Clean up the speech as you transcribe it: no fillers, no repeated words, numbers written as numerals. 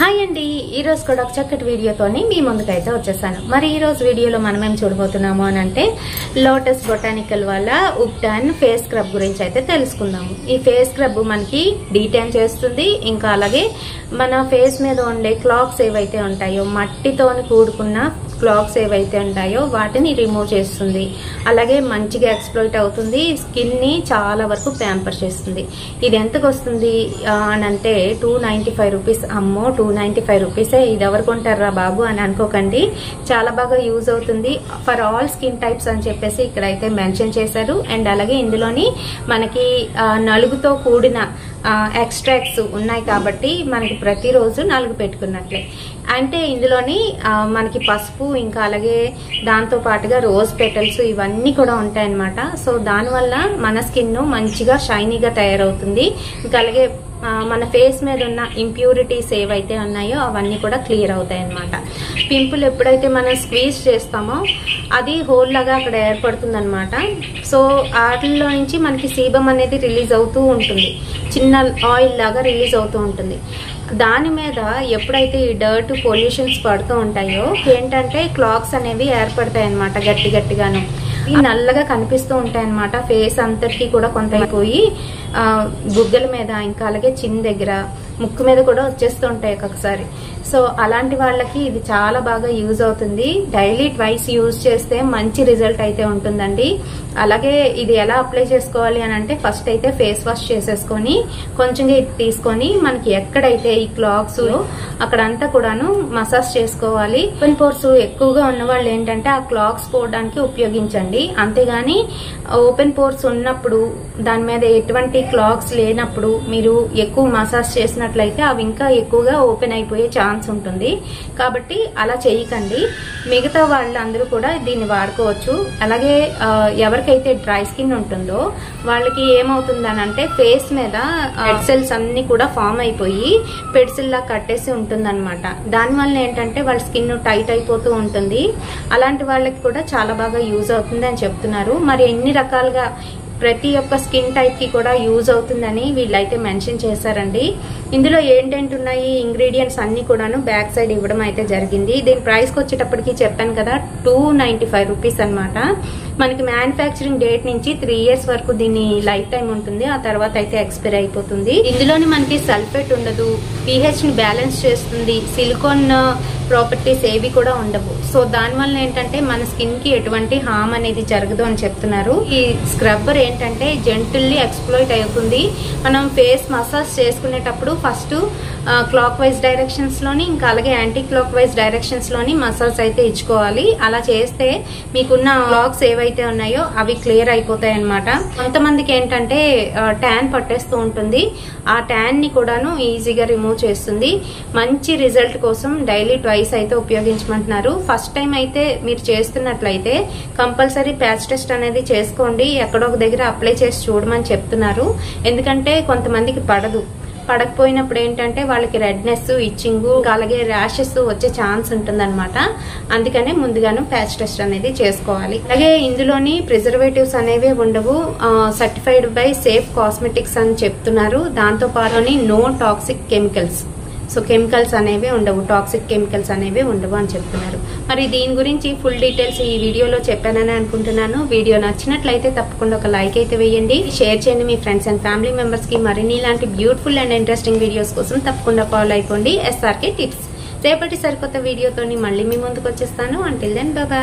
Hi అండి, ఈ రోజు కూడా ఒక చక్కటి వీడియోతోని మీ ముందుకైతే వచ్చేసాను. మరి ఈ రోజు వీడియోలో మనం ఏం చూడబోతున్నాము అని అంటే లోటస్ బొటానికల్ వాళ్ళ ఉప్టాన్ ఫేస్ స్క్రబ్ గురించి అయితే తెలుసుకుందాము. ఈ ఫేస్ స్క్రబ్ మనకి డీటైన్ చేస్తుంది, ఇంకా అలాగే మన ఫేస్ మీద ఉండే క్లాక్స్ ఏవైతే ఉంటాయో, మట్టితోని కూడుకున్న క్లాక్స్ ఏవైతే ఉంటాయో వాటిని రిమూవ్ చేస్తుంది. అలాగే మంచిగా ఎక్స్ప్లోయిట్ అవుతుంది, స్కిన్ ని చాలా వరకు ప్యాంపర్ చేస్తుంది. ఇది ఎంతకు వస్తుంది అని అంటే 295 రూపీస్. అమ్మో, 295 రూపీసే, ఇది ఎవరు కొంటారా బాబు అని అనుకోకండి. చాలా బాగా యూజ్ అవుతుంది ఫర్ ఆల్ స్కిన్ టైప్స్ అని చెప్పేసి ఇక్కడైతే మెన్షన్ చేశారు. అండ్ అలాగే ఇందులోని మనకి నలుగుతో కూడిన ఎక్స్ట్రాక్ట్స్ ఉన్నాయి కాబట్టి మనకి ప్రతిరోజు నలుగు పెట్టుకున్నట్లే. అంటే ఇందులోని మనకి పసుపు, ఇంకా అలాగే దాంతో పాటుగా రోజ్ పెటల్స్ ఇవన్నీ కూడా ఉంటాయన్నమాట. సో దానివల్ల మన స్కిన్ మంచిగా షైనీగా తయారవుతుంది. ఇంకా అలాగే మన ఫేస్ మీద ఉన్న ఇంప్యూరిటీస్ ఏవైతే ఉన్నాయో అవన్నీ కూడా క్లియర్ అవుతాయి అన్నమాట. పింపుల్ ఎప్పుడైతే మనం స్క్వీజ్ చేస్తామో అది హోల్ లాగా అక్కడ ఏర్పడుతుంది అనమాట. సో వాటిల్లో నుంచి మనకి సీబం అనేది రిలీజ్ అవుతూ ఉంటుంది, చిన్న ఆయిల్ లాగా రిలీజ్ అవుతూ ఉంటుంది. దాని మీద ఎప్పుడైతే ఈ డర్ట్ పొల్యూషన్స్ పడుతూ ఉంటాయో ఏంటంటే క్లాక్స్ అనేవి ఏర్పడతాయి అనమాట, గట్టి గట్టిగాను నల్లగా కనిపిస్తూ ఉంటాయి అనమాట. ఫేస్ అంతటికి కూడా కొంత అయిపోయి బుగ్గల మీద, ఇంకా అలాగే చిన్న దగ్గర, ముక్కు మీద కూడా వచ్చేస్తూ ఉంటాయి ఒక్కొక్కసారి. సో అలాంటి వాళ్ళకి ఇది చాలా బాగా యూజ్ అవుతుంది. డైలీ ట్వైస్ యూజ్ చేస్తే మంచి రిజల్ట్ అయితే ఉంటుందండి. అలాగే ఇది ఎలా అప్లై చేసుకోవాలి అని అంటే ఫస్ట్ అయితే ఫేస్ వాష్ చేసేసుకొని కొంచెం ఇది తీసుకొని మనకి ఎక్కడైతే ఈ క్లాక్స్ అక్కడంతా కూడాను మసాజ్ చేసుకోవాలి. ఓపెన్ పోర్స్ ఎక్కువగా ఉన్న వాళ్ళు ఏంటంటే ఆ క్లాక్స్ పోవడానికి ఉపయోగించండి, అంతేగాని ఓపెన్ పోర్స్ ఉన్నప్పుడు దాని మీద ఎటువంటి క్లాక్స్ లేనప్పుడు మీరు ఎక్కువ మసాజ్ చేసినట్లయితే అవి ఇంకా ఎక్కువగా ఓపెన్ అయిపోయే ఛాన్స్ ఉంటుంది. కాబట్టి అలా చేయకండి. మిగతా వాళ్ళందరూ కూడా దీన్ని వాడుకోవచ్చు. అలాగే ఎవరికైతే డ్రై స్కిన్ ఉంటుందో వాళ్ళకి ఏమవుతుందని అంటే ఫేస్ మీద హెడ్ సెల్స్ అన్ని కూడా ఫామ్ అయిపోయి పెడిసిల్ లా కట్టేసి ఉంటుందన్నమాట. దానివల్ల ఏంటంటే వాళ్ళ స్కిన్ టైట్ అయిపోతూ ఉంటుంది. అలాంటి వాళ్ళకి కూడా చాలా బాగా యూజ్ అవుతుంది అని చెప్తున్నారు. మరి ఎన్ని రకాలుగా ప్రతి ఒక్క స్కిన్ టైప్ కి కూడా యూజ్ అవుతుందని వీళ్ళైతే మెన్షన్ చేశారండి. ఇందులో ఏంటంటే ఉన్నాయి ఇంగ్రీడియంట్స్ అన్ని కూడాను బ్యాక్ సైడ్ ఇవ్వడం అయితే జరిగింది. దీని ప్రైస్ కి వచ్చేటప్పటికి చెప్పాను కదా 295 రూపీస్ అనమాట. మనకి మ్యానుఫ్యాక్చరింగ్ డేట్ నుంచి 3 ఇయర్స్ వరకు దీని లైఫ్ టైం ఉంటుంది, ఆ తర్వాత అయితే ఎక్స్పైర్ అయిపోతుంది. ఇందులోని మనకి సల్ఫేట్ ఉండదు, pH ని బ్యాలెన్స్ చేస్తుంది, సిలికాన్ ప్రాపర్టీస్ ఏవి కూడా ఉండవు. సో దానివల్ల ఏంటంటే మన స్కిన్ కి ఎటువంటి హార్మ్ అనేది జరగదు అని చెప్తున్నారు. ఈ స్క్రబ్బర్ ఏంటంటే జెంటిల్లీ ఎక్స్ప్లోయిట్ అవుతుంది. మనం ఫేస్ మసాజ్ చేసుకునేటప్పుడు ఫస్ట్ క్లాక్ వైజ్ డైరెక్షన్స్ లోని, ఇంకా అలాగే యాంటీ క్లాక్ వైజ్ డైరెక్షన్స్ లోని మసాజ్ అయితే ఇచ్చుకోవాలి. అలా చేస్తే మీకున్న క్లాక్స్ ఏవైతే ఉన్నాయో అవి క్లియర్ అయిపోతాయి అనమాట. కొంతమందికి ఏంటంటే ట్యాన్ పట్టేస్తూ ఉంటుంది, ఆ ట్యాన్ ని కూడాను ఈజీగా రిమూవ్ చేస్తుంది. మంచి రిజల్ట్ కోసం డైలీ ట్వైస్ అయితే ఉపయోగించమంటున్నారు. ఫస్ట్ టైం అయితే మీరు చేస్తున్నట్లయితే కంపల్సరీ ప్యాచ్ టెస్ట్ అనేది చేసుకోండి, ఎక్కడో ఒక దగ్గర అప్లై చేసి చూడమని చెప్తున్నారు. ఎందుకంటే కొంతమందికి పడకపోయినప్పుడు ఏంటంటే వాళ్ళకి రెడ్నెస్, ఇచ్చింగ్, అలాగే ర్యాషెస్ వచ్చే ఛాన్స్ ఉంటుందన్నమాట. అందుకనే ముందుగాను ప్యాచ్ టెస్ట్ అనేది చేసుకోవాలి. అలాగే ఇందులోని ప్రిజర్వేటివ్స్ అనేవి ఉండవు, సర్టిఫైడ్ బై సేఫ్ కాస్మెటిక్స్ అని చెప్తున్నారు. దాంతో పాటు no toxic chemicals, so chemicals అనేవి ఉండవు, టాక్సిక్ కెమికల్స్ అనేవి ఉండవు అని చెప్తున్నారు. మరి దీని గురించి ఫుల్ డీటెయిల్స్ ఈ వీడియోలో చెప్పానని అనుకుంటున్నాను. వీడియో నచ్చినట్లయితే తప్పకుండా ఒక లైక్ అయితే వేయండి, షేర్ చేయండి మీ ఫ్రెండ్స్ అండ్ ఫ్యామిలీ మెంబర్స్ కి. మరిన్ని ఇలాంటి బ్యూటిఫుల్ అండ్ ఇంట్రెస్టింగ్ వీడియోస్ కోసం తప్పకుండా ఫాలో అయిపోండి SRK టిప్స్. రేపటి సరికొత్త వీడియోతోని మళ్ళీ మీ ముందుకు వచ్చేస్తాను. Until then bye.